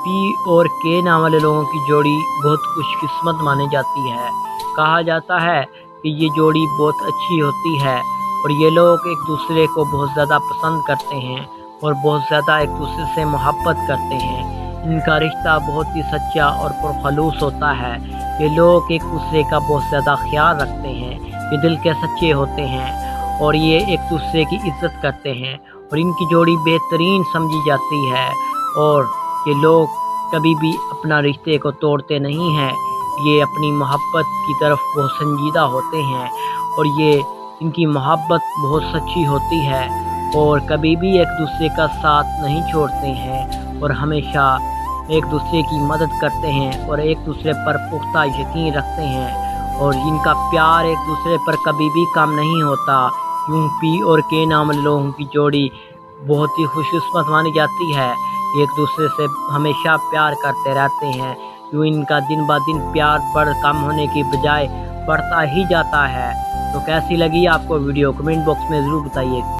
P और के नाम वाले लोगों की जोड़ी बहुत खुशकिस्मत मानी जाती है। कहा जाता है कि ये जोड़ी बहुत अच्छी होती है और ये लोग एक दूसरे को बहुत ज़्यादा पसंद करते हैं और बहुत ज़्यादा एक दूसरे से मोहब्बत करते हैं। इनका रिश्ता बहुत ही सच्चा और पुरखलूस होता है। ये लोग एक दूसरे का बहुत ज़्यादा ख्याल रखते हैं। ये दिल के सच्चे होते हैं और ये एक दूसरे की इज़्ज़त करते हैं और इनकी जोड़ी बेहतरीन समझी जाती है। और ये लोग कभी भी अपना रिश्ते को तोड़ते नहीं हैं। ये अपनी मोहब्बत की तरफ बहुत संजीदा होते हैं और ये इनकी मोहब्बत बहुत सच्ची होती है और कभी भी एक दूसरे का साथ नहीं छोड़ते हैं और हमेशा एक दूसरे की मदद करते हैं और एक दूसरे पर पुख्ता यकीन रखते हैं और इनका प्यार एक दूसरे पर कभी भी कम नहीं होता। यूं पी और के नाम लोगों की जोड़ी बहुत ही खुशकिस्मत मानी जाती है। एक दूसरे से हमेशा प्यार करते रहते हैं। यूं इनका दिन ब दिन प्यार कम होने की बजाय बढ़ता ही जाता है। तो कैसी लगी आपको वीडियो, कमेंट बॉक्स में ज़रूर बताइए।